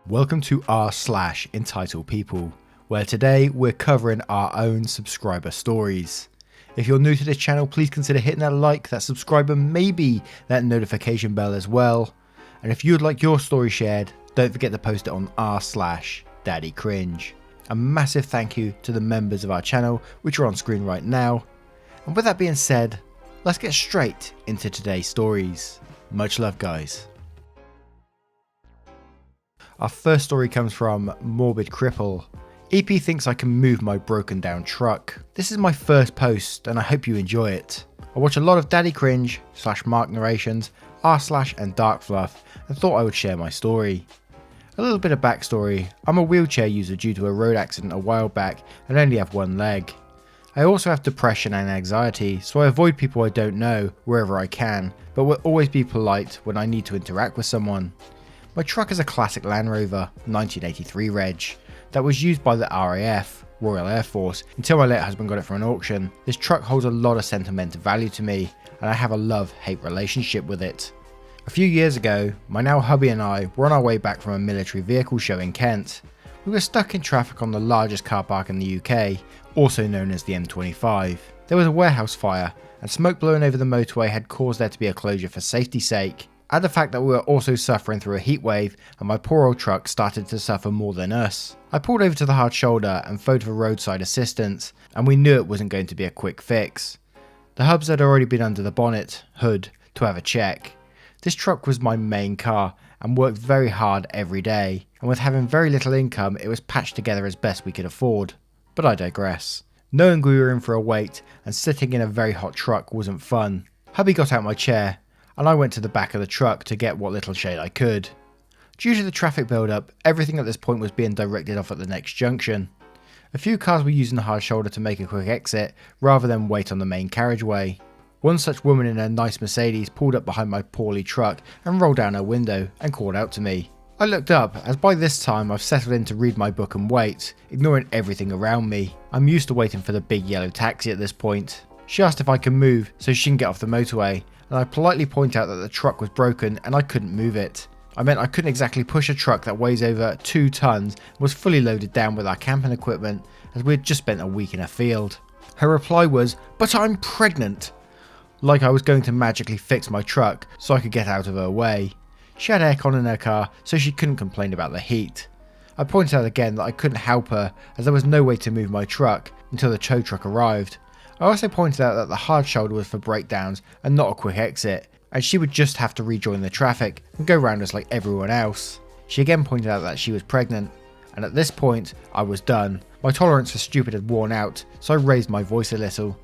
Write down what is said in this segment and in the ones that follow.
Welcome to r/EntitledPeople, where today we're covering our own subscriber stories. If you're new to this channel, please consider hitting that like, that subscribe, and maybe that notification bell as well. And if you'd like your story shared, don't forget to post it on r/daddycringe. A massive thank you to the members of our channel, which are on screen right now. And with that being said, let's get straight into today's stories. Much love, guys. Our first story comes from Morbid Cripple. EP thinks I can move my broken down truck. This is my first post and I hope you enjoy it. I watch a lot of Daddy Cringe / Mark narrations, r/ and Dark Fluff, and thought I would share my story. A little bit of backstory: I'm a wheelchair user due to a road accident a while back and only have one leg. I also have depression and anxiety, so I avoid people I don't know wherever I can, but will always be polite when I need to interact with someone. My truck is a classic Land Rover 1983 reg that was used by the RAF, Royal Air Force, until my late husband got it from an auction. This truck holds a lot of sentimental value to me and I have a love-hate relationship with it. A few years ago, my now hubby and I were on our way back from a military vehicle show in Kent. We were stuck in traffic on the largest car park in the UK, also known as the M25. There was a warehouse fire and smoke blowing over the motorway had caused there to be a closure for safety's sake. Add the fact that we were also suffering through a heat wave and my poor old truck started to suffer more than us. I pulled over to the hard shoulder and phoned for roadside assistance, and we knew it wasn't going to be a quick fix. The hubs had already been under the bonnet, hood, to have a check. This truck was my main car and worked very hard every day, and with having very little income it was patched together as best we could afford. But I digress. Knowing we were in for a wait and sitting in a very hot truck wasn't fun. Hubby got out my chair and I went to the back of the truck to get what little shade I could. Due to the traffic build-up, everything at this point was being directed off at the next junction. A few cars were using the hard shoulder to make a quick exit rather than wait on the main carriageway. One such woman in a nice Mercedes pulled up behind my poorly truck and rolled down her window and called out to me. I looked up, as by this time I've settled in to read my book and wait, ignoring everything around me. I'm used to waiting for the big yellow taxi at this point. She asked if I could move so she can get off the motorway, and I politely point out that the truck was broken and I couldn't move it. I meant I couldn't exactly push a truck that weighs over 2 tons and was fully loaded down with our camping equipment, as we had just spent a week in a field. Her reply was, "But I'm pregnant," like I was going to magically fix my truck so I could get out of her way. She had aircon in her car so she couldn't complain about the heat. I pointed out again that I couldn't help her as there was no way to move my truck until the tow truck arrived. I also pointed out that the hard shoulder was for breakdowns and not a quick exit, and she would just have to rejoin the traffic and go round us like everyone else. She again pointed out that she was pregnant, and at this point I was done. My tolerance for stupid had worn out, so I raised my voice a little.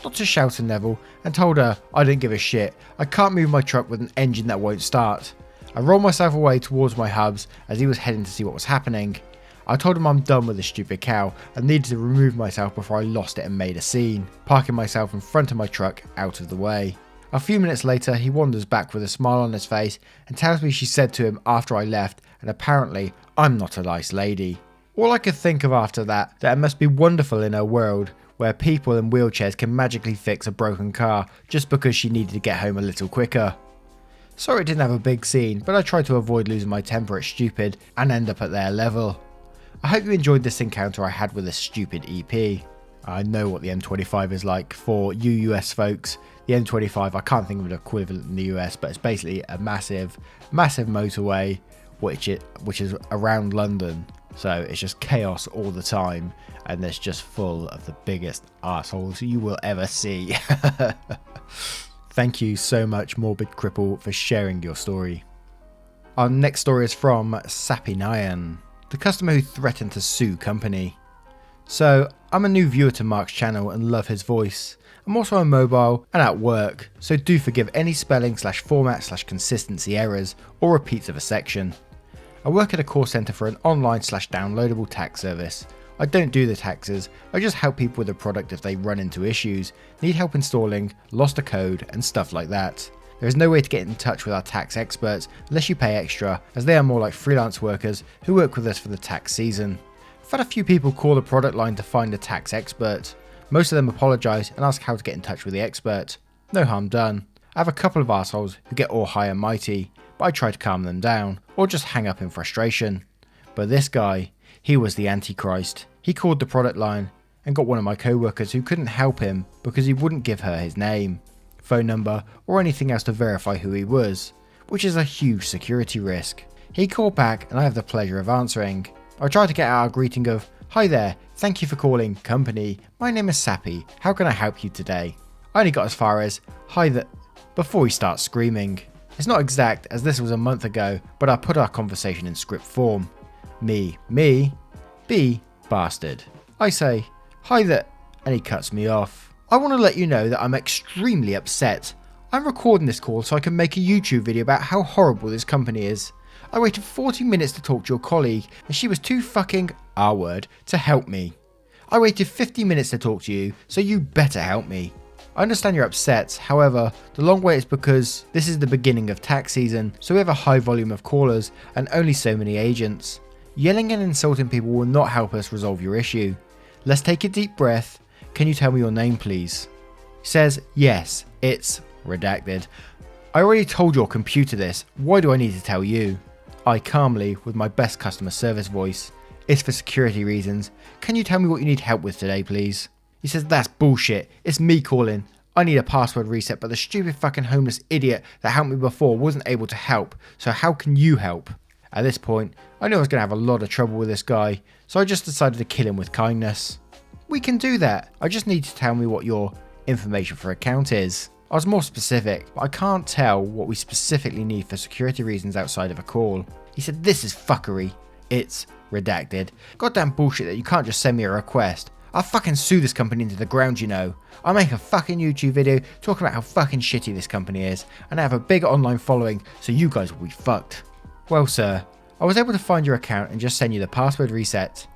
Not to shout and level, and told her I didn't give a shit. I can't move my truck with an engine that won't start. I rolled myself away towards my hubs as he was heading to see what was happening. I told him I'm done with this stupid cow and needed to remove myself before I lost it and made a scene, parking myself in front of my truck out of the way. A few minutes later he wanders back with a smile on his face and tells me she said to him after I left, and apparently I'm not a nice lady. All I could think of after that it must be wonderful in her world where people in wheelchairs can magically fix a broken car just because she needed to get home a little quicker. Sorry it didn't have a big scene, but I tried to avoid losing my temper at stupid and end up at their level. I hope you enjoyed this encounter I had with this stupid EP. I know what the M25 is like for you US folks. The M25, I can't think of an equivalent in the US, but it's basically a massive motorway which is around London. So it's just chaos all the time and it's just full of the biggest assholes you will ever see. Thank you so much, Morbid Cripple, for sharing your story. Our next story is from Sapinayan, the customer who threatened to sue company. So, I'm a new viewer to Mark's channel and love his voice. I'm also on mobile and at work, so do forgive any spelling / format / consistency errors or repeats of a section. I work at a call centre for an online / downloadable tax service. I don't do the taxes, I just help people with the product if they run into issues, need help installing, lost a code and stuff like that. There is no way to get in touch with our tax experts unless you pay extra, as they are more like freelance workers who work with us for the tax season. I've had a few people call the product line to find a tax expert. Most of them apologise and ask how to get in touch with the expert. No harm done. I have a couple of assholes who get all high and mighty, but I try to calm them down, or just hang up in frustration. But this guy, he was the Antichrist. He called the product line and got one of my co-workers who couldn't help him because he wouldn't give her his name, phone number, or anything else to verify who he was, which is a huge security risk. He called back and I have the pleasure of answering. I tried to get out a greeting of, "Hi there, thank you for calling company. My name is Sappy. How can I help you today?" I only got as far as, "Hi there," before he starts screaming. It's not exact as this was a month ago, but I put our conversation in script form. Me, B, bastard. I say, "Hi there," and he cuts me off. I want to let you know that I'm extremely upset. I'm recording this call so I can make a YouTube video about how horrible this company is. I waited 40 minutes to talk to your colleague and she was too fucking R-word to help me. I waited 50 minutes to talk to you, so you better help me. I understand you're upset, however, the long wait is because this is the beginning of tax season, so we have a high volume of callers and only so many agents. Yelling and insulting people will not help us resolve your issue. Let's take a deep breath. Can you tell me your name, please? He says, "Yes, it's redacted. I already told your computer this. Why do I need to tell you?" I calmly, with my best customer service voice, "It's for security reasons. Can you tell me what you need help with today, please?" He says, "That's bullshit. It's me calling. I need a password reset, but the stupid fucking homeless idiot that helped me before wasn't able to help, so how can you help?" At this point, I knew I was going to have a lot of trouble with this guy, so I just decided to kill him with kindness. "We can do that. I just need to tell me what your information for account is." I was more specific, but I can't tell what we specifically need for security reasons outside of a call. He said, "This is fuckery. It's redacted. Goddamn bullshit that you can't just send me a request. I'll fucking sue this company into the ground, you know. I'll make a fucking YouTube video talking about how fucking shitty this company is, and I have a big online following, so you guys will be fucked." "Well, sir, I was able to find your account and just send you the password reset."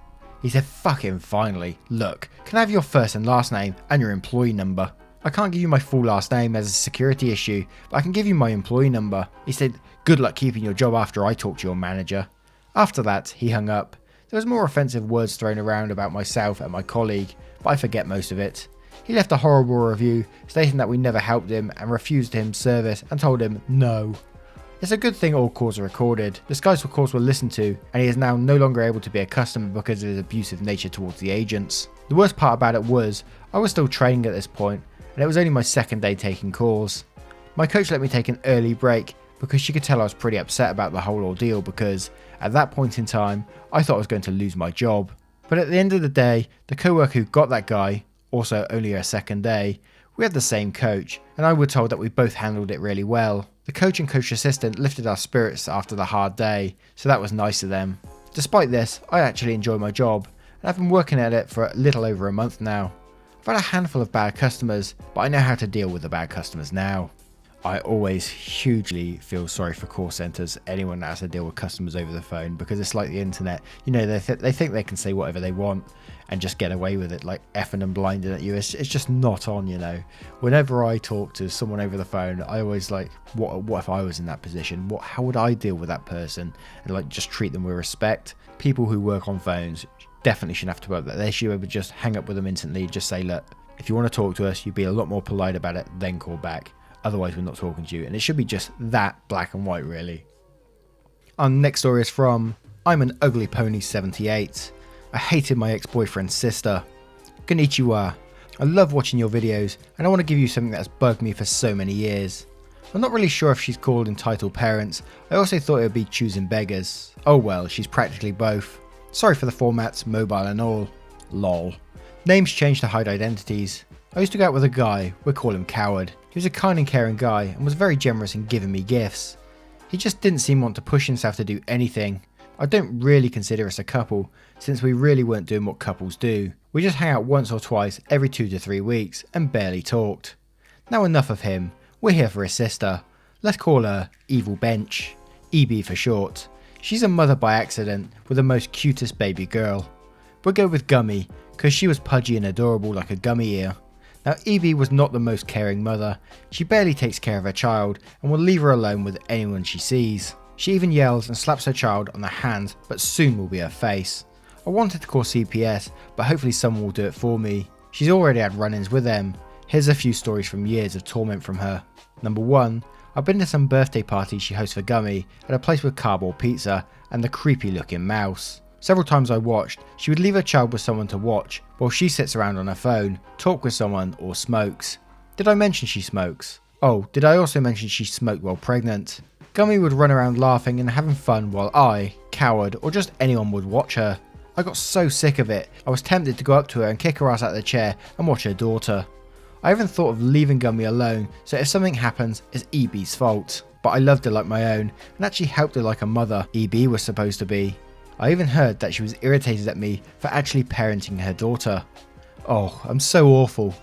He said, "Fucking finally. Look, can I have your first and last name and your employee number? I can't give you my full last name as a security issue, but I can give you my employee number." He said, "Good luck keeping your job after I talk to your manager." After that, he hung up. There was more offensive words thrown around about myself and my colleague, but I forget most of it. He left a horrible review, stating that we never helped him and refused him service and told him no. It's a good thing all calls are recorded. This guy's calls were listened to, and he is now no longer able to be a customer because of his abusive nature towards the agents. The worst part about it was, I was still training at this point, and it was only my second day taking calls. My coach let me take an early break because she could tell I was pretty upset about the whole ordeal because, at that point in time, I thought I was going to lose my job. But at the end of the day, the co-worker who got that guy, also only a second day, we had the same coach, and I was told that we both handled it really well. The coach and coach assistant lifted our spirits after the hard day, so that was nice of them. Despite this, I actually enjoy my job, and I've been working at it for a little over a month now. I've had a handful of bad customers, but I know how to deal with the bad customers now. I always hugely feel sorry for call centers, anyone that has to deal with customers over the phone, because it's like the internet. You know, they think they can say whatever they want and just get away with it, like effing and blinding at you. It's just not on, you know. Whenever I talk to someone over the phone, I always like, what if I was in that position? How would I deal with that person? And like, just treat them with respect. People who work on phones definitely shouldn't have to work that. They should be able to just hang up with them instantly. Just say, look, if you want to talk to us, you'd be a lot more polite about it, then call back. Otherwise, we're not talking to you. And it should be just that black and white, really. Our next story is from I'm an Ugly Pony 78. I hated my ex-boyfriend's sister. Konnichiwa. I love watching your videos, and I want to give you something that has bugged me for so many years. I'm not really sure if she's called entitled parents. I also thought it would be choosing beggars. Oh well, she's practically both. Sorry for the formats, mobile and all. Lol. Names changed to hide identities. I used to go out with a guy, we'll call him Coward. He was a kind and caring guy and was very generous in giving me gifts. He just didn't seem to want to push himself to do anything. I don't really consider us a couple, since we really weren't doing what couples do. We just hang out once or twice every 2 to 3 weeks and barely talked. Now enough of him, we're here for his sister. Let's call her Evil Bench, EB for short. She's a mother by accident with the most cutest baby girl. We'll go with Gummy, cause she was pudgy and adorable like a gummy ear. Now Evie was not the most caring mother. She barely takes care of her child and will leave her alone with anyone she sees. She even yells and slaps her child on the hand, but soon will be her face. I wanted to call CPS, but hopefully someone will do it for me. She's already had run-ins with them. Here's a few stories from years of torment from her. Number 1, I've been to some birthday parties she hosts for Gummy at a place with cardboard pizza and the creepy looking mouse. Several times I watched, she would leave her child with someone to watch while she sits around on her phone, talk with someone or smokes. Did I mention she smokes? Oh, did I also mention she smoked while pregnant? Gummy would run around laughing and having fun while I, coward, or just anyone would watch her. I got so sick of it, I was tempted to go up to her and kick her ass out of the chair and watch her daughter. I even thought of leaving Gummy alone, so if something happens, it's EB's fault. But I loved her like my own, and actually helped her like a mother EB was supposed to be. I even heard that she was irritated at me for actually parenting her daughter. Oh, I'm so awful.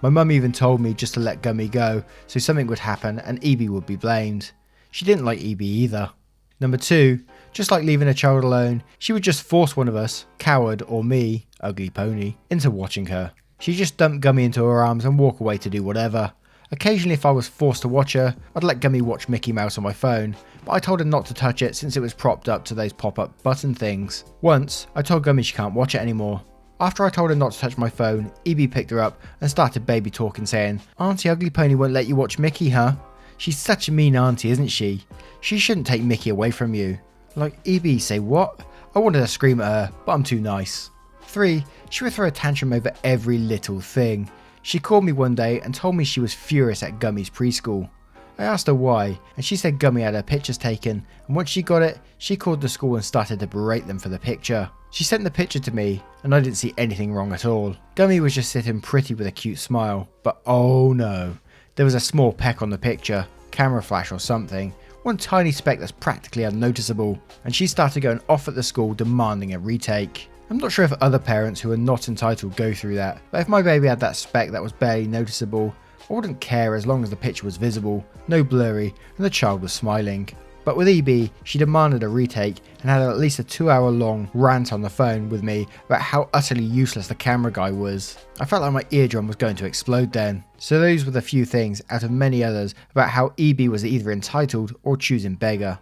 My mum even told me just to let Gummy go, so something would happen and EB would be blamed. She didn't like EB either. Number 2, just like leaving a child alone, she would just force one of us, coward or me, ugly pony, into watching her. She'd just dump Gummy into her arms and walk away to do whatever. Occasionally if I was forced to watch her, I'd let Gummy watch Mickey Mouse on my phone, but I told her not to touch it since it was propped up to those pop-up button things. Once, I told Gummy she can't watch it anymore. After I told her not to touch my phone, EB picked her up and started baby talking saying, "Auntie Ugly Pony won't let you watch Mickey, huh? She's such a mean auntie, isn't she? She shouldn't take Mickey away from you." Like, EB, say what? I wanted to scream at her, but I'm too nice. 3, she would throw a tantrum over every little thing. She called me one day and told me she was furious at Gummy's preschool. I asked her why, and she said Gummy had her pictures taken, and once she got it, she called the school and started to berate them for the picture. She sent the picture to me, and I didn't see anything wrong at all. Gummy was just sitting pretty with a cute smile, but oh no. There was a small peck on the picture, camera flash or something, one tiny speck that's practically unnoticeable, and she started going off at the school demanding a retake. I'm not sure if other parents who are not entitled go through that, but if my baby had that speck that was barely noticeable, I wouldn't care as long as the picture was visible, no blurry, and the child was smiling. But with EB, she demanded a retake and had at least a 2-hour long rant on the phone with me about how utterly useless the camera guy was. I felt like my eardrum was going to explode then. So those were the few things out of many others about how EB was either entitled or choosing beggar.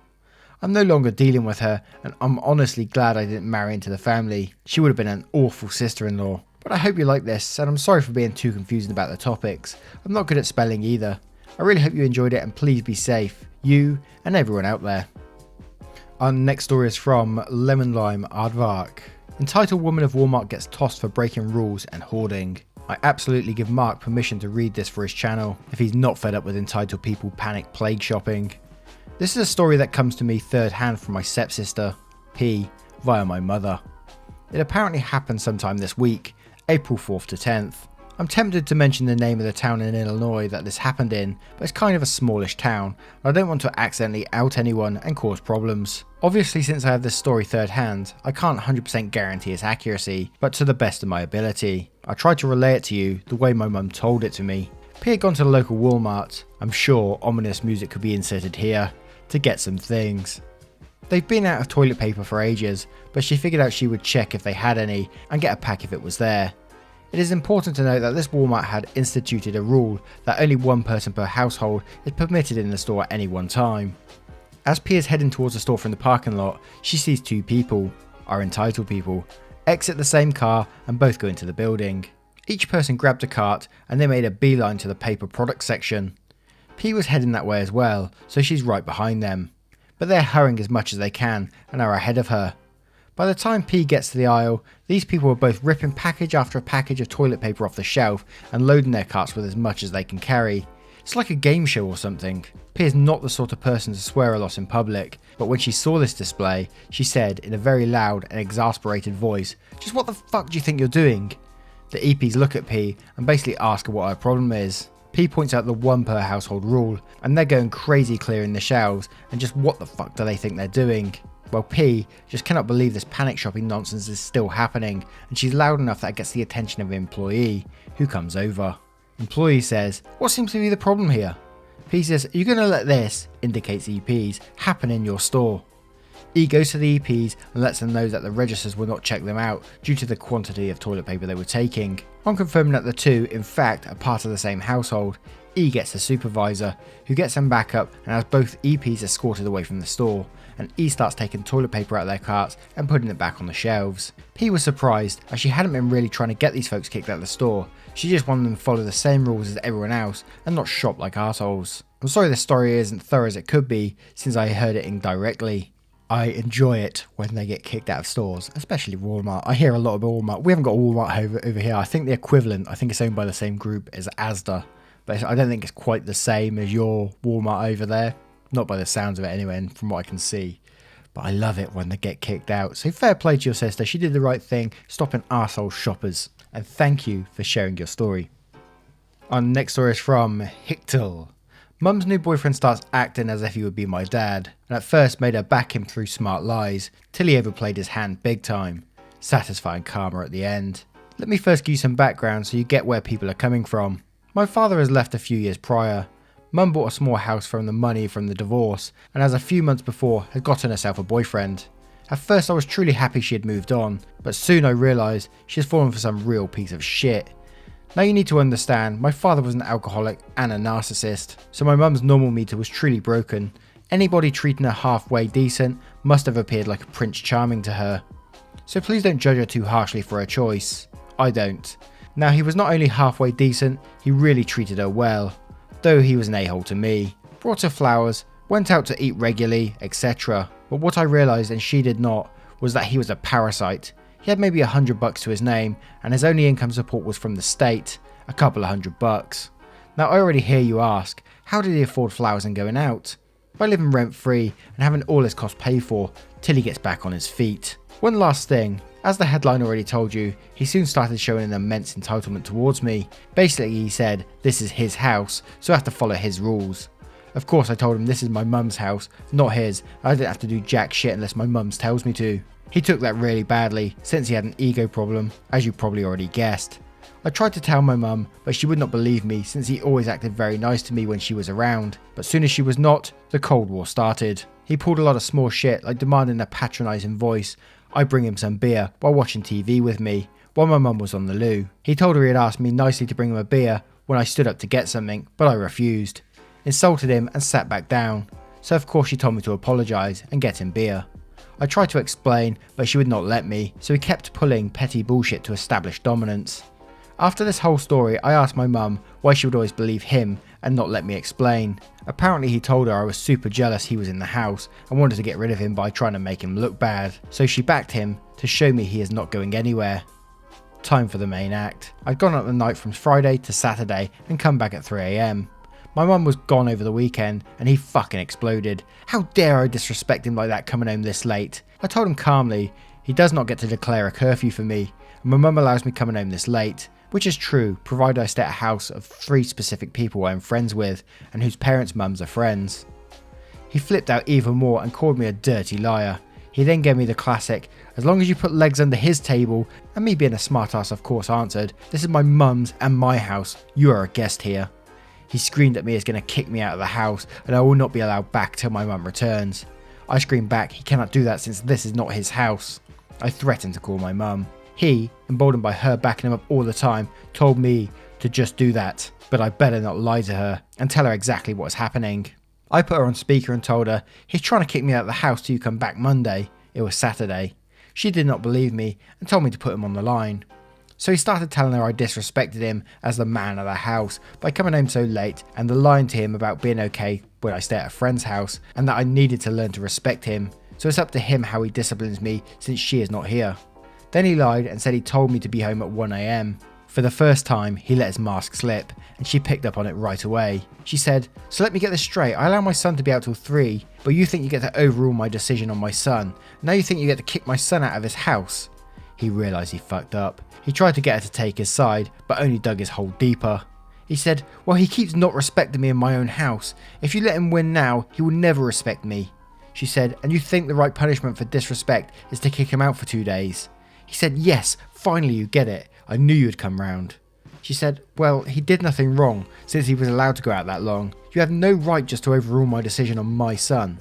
I'm no longer dealing with her, and I'm honestly glad I didn't marry into the family. She would have been an awful sister-in-law. But I hope you like this, and I'm sorry for being too confusing about the topics. I'm not good at spelling either. I really hope you enjoyed it, and please be safe, you and everyone out there. Our next story is from Lemon Lime Aardvark. Entitled Woman of Walmart gets tossed for breaking rules and hoarding. I absolutely give Mark permission to read this for his channel, if he's not fed up with entitled people panic plague shopping. This is a story that comes to me third hand from my stepsister, P, via my mother. It apparently happened sometime this week, April 4th to 10th. I'm tempted to mention the name of the town in Illinois that this happened in, but it's kind of a smallish town, and I don't want to accidentally out anyone and cause problems. Obviously, since I have this story third hand, I can't 100% guarantee its accuracy, but to the best of my ability. I tried to relay it to you the way my mum told it to me. P had gone to the local Walmart, I'm sure ominous music could be inserted here, to get some things. They've been out of toilet paper for ages, but she figured out she would check if they had any and get a pack if it was there. It is important to note that this Walmart had instituted a rule that only one person per household is permitted in the store at any one time. As P is heading towards the store from the parking lot, she sees 2 people, our entitled people, exit the same car and both go into the building. Each person grabbed a cart and they made a beeline to the paper product section. P was heading that way as well, so she's right behind them. But they're hurrying as much as they can and are ahead of her. By the time P gets to the aisle, these people are both ripping package after package of toilet paper off the shelf and loading their carts with as much as they can carry. It's like a game show or something. P is not the sort of person to swear a lot in public, but when she saw this display, she said in a very loud and exasperated voice, "Just what the fuck do you think you're doing?" The EPs look at P and basically ask her what her problem is. P points out the 1 per household rule, and they're going crazy clearing the shelves, and just what the fuck do they think they're doing? Well, P just cannot believe this panic shopping nonsense is still happening, and she's loud enough that it gets the attention of an employee, who comes over. Employee says, "What seems to be the problem here?" P says, "Are you going to let this," indicates EPs, "happen in your store?" E goes to the EPs and lets them know that the registers will not check them out due to the quantity of toilet paper they were taking. On confirming that the 2, in fact, are part of the same household, E gets the supervisor, who gets them back up and has both EPs escorted away from the store, and E starts taking toilet paper out of their carts and putting it back on the shelves. P was surprised, as she hadn't been really trying to get these folks kicked out of the store. She just wanted them to follow the same rules as everyone else and not shop like assholes. I'm sorry this story isn't thorough as it could be, since I heard it indirectly. I enjoy it when they get kicked out of stores, especially Walmart. I hear a lot about Walmart. We haven't got a Walmart over here. I think the equivalent, I think it's owned by the same group as Asda, but I don't think it's quite the same as your Walmart over there. Not by the sounds of it anyway, and from what I can see. But I love it when they get kicked out. So fair play to your sister. She did the right thing, stopping arsehole shoppers. And thank you for sharing your story. Our next story is from Hichtel. Mum's new boyfriend starts acting as if he would be my dad, and at first made her back him through smart lies, till he overplayed his hand big time. Satisfying karma at the end. Let me first give you some background so you get where people are coming from. My father has left a few years prior. Mum bought a small house from the money from the divorce, and as a few months before had gotten herself a boyfriend. At first I was truly happy she had moved on, but soon I realised she has fallen for some real piece of shit. Now you need to understand, my father was an alcoholic and a narcissist, so my mum's normal meter was truly broken. Anybody treating her halfway decent must have appeared like a Prince Charming to her. So please don't judge her too harshly for her choice. I don't. Now he was not only halfway decent, he really treated her well. Though he was an a-hole to me. Brought her flowers, went out to eat regularly, etc. But what I realised, and she did not, was that he was a parasite. He had maybe $100 to his name, and his only income support was from the state, a couple of $100. Now I already hear you ask, how did he afford flowers and going out? By living rent free and having all his costs paid for, till he gets back on his feet. One last thing, as the headline already told you, he soon started showing an immense entitlement towards me. Basically he said, this is his house, so I have to follow his rules. Of course I told him this is my mum's house, not his, I didn't have to do jack shit unless my mum's tells me to. He took that really badly, since he had an ego problem, as you probably already guessed. I tried to tell my mum, but she would not believe me since he always acted very nice to me when she was around. But soon as she was not, the Cold War started. He pulled a lot of small shit like demanding a patronising voice. I bring him some beer while watching TV with me, while my mum was on the loo. He told her he had asked me nicely to bring him a beer when I stood up to get something, but I refused. Insulted him and sat back down. So of course she told me to apologise and get him beer. I tried to explain, but she would not let me, so he kept pulling petty bullshit to establish dominance. After this whole story, I asked my mum why she would always believe him and not let me explain. Apparently he told her I was super jealous he was in the house and wanted to get rid of him by trying to make him look bad, so she backed him to show me he is not going anywhere. Time for the main act. I'd gone out the night from Friday to Saturday and come back at 3 AM. My mum was gone over the weekend and he fucking exploded. How dare I disrespect him like that coming home this late? I told him calmly, he does not get to declare a curfew for me, and my mum allows me coming home this late. Which is true, provided I stay at a house of 3 specific people I am friends with, and whose parents' mums are friends. He flipped out even more and called me a dirty liar. He then gave me the classic, as long as you put legs under his table, and me being a smartass of course answered, this is my mum's and my house, you are a guest here. He screamed at me he's going to kick me out of the house, and I will not be allowed back till my mum returns. I screamed back he cannot do that since this is not his house. I threatened to call my mum. He, emboldened by her backing him up all the time, told me to just do that, but I better not lie to her and tell her exactly what is happening. I put her on speaker and told her, he's trying to kick me out of the house till you come back Monday. It was Saturday. She did not believe me and told me to put him on the line. So he started telling her I disrespected him as the man of the house by coming home so late, and lying to him about being okay when I stay at a friend's house, and that I needed to learn to respect him, so it's up to him how he disciplines me since she is not here. Then he lied and said he told me to be home at 1 AM. For the first time, he let his mask slip, and she picked up on it right away. She said, so let me get this straight, I allow my son to be out till 3, but you think you get to overrule my decision on my son. Now you think you get to kick my son out of his house. He realised he fucked up. He tried to get her to take his side, but only dug his hole deeper. He said, well, he keeps not respecting me in my own house. If you let him win now, he will never respect me. She said, and you think the right punishment for disrespect is to kick him out for 2 days? He said, yes, finally you get it. I knew you'd come round. She said, well, he did nothing wrong since he was allowed to go out that long. You have no right just to overrule my decision on my son.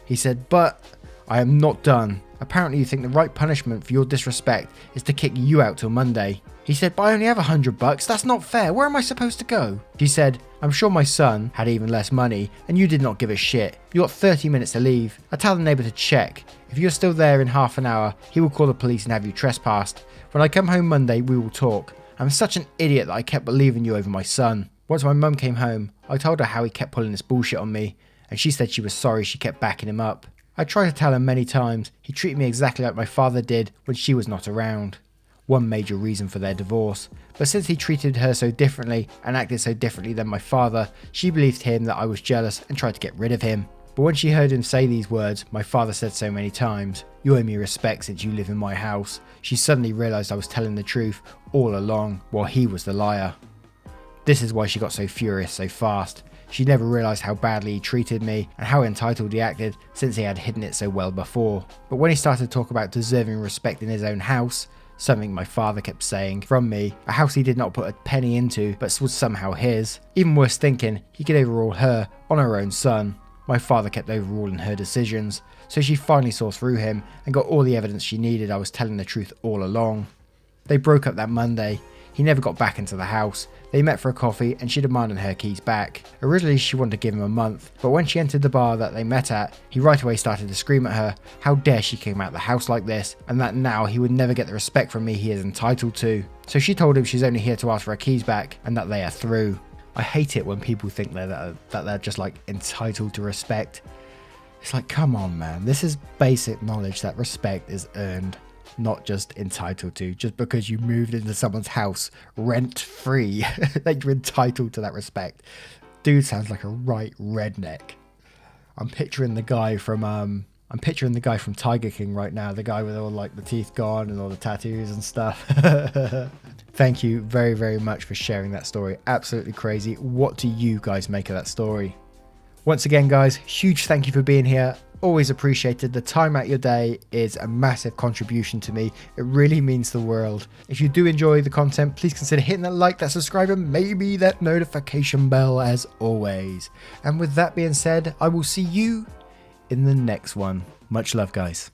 He said, but I am not done. Apparently you think the right punishment for your disrespect is to kick you out till Monday. He said, but I only have $100, that's not fair, where am I supposed to go? She said, I'm sure my son had even less money and you did not give a shit. You got 30 minutes to leave. I tell the neighbour to check. If you're still there in half an hour, he will call the police and have you trespassed. When I come home Monday, we will talk. I'm such an idiot that I kept believing you over my son. Once my mum came home, I told her how he kept pulling this bullshit on me, and she said she was sorry she kept backing him up. I tried to tell her many times he treated me exactly like my father did when she was not around. One major reason for their divorce, but since he treated her so differently and acted so differently than my father, she believed him that I was jealous and tried to get rid of him. But when she heard him say these words my father said so many times, "You owe me respect since you live in my house," she suddenly realised I was telling the truth all along while he was the liar. This is why she got so furious so fast. She never realised how badly he treated me and how entitled he acted since he had hidden it so well before. But when he started to talk about deserving respect in his own house, something my father kept saying from me, a house he did not put a penny into but was somehow his. Even worse thinking, he could overrule her on her own son. My father kept overruling her decisions, so she finally saw through him and got all the evidence she needed I was telling the truth all along. They broke up that Monday. He never got back into the house. They met for a coffee and she demanded her keys back. Originally she wanted to give him a month, but when she entered the bar that they met at, he right away started to scream at her how dare she came out of the house like this, and that now he would never get the respect from me he is entitled to. So she told him she's only here to ask for her keys back and that they are through. I hate it when people think that they're just like entitled to respect. It's like, come on man, this is basic knowledge that respect is earned, not just entitled to. Just because you moved into someone's house rent free, that you're entitled to that respect. Dude sounds like a right redneck. I'm picturing the guy from Tiger King right now, the guy with all like the teeth gone and all the tattoos and stuff. Thank you very, very much for sharing that story. Absolutely crazy. What do you guys make of that story? Once again, guys, huge thank you for being here. Always appreciated. The time out your day is a massive contribution to me. It really means the world. If you do enjoy the content, please consider hitting that like, that subscribe, and maybe that notification bell as always. And with that being said, I will see you in the next one. Much love, guys.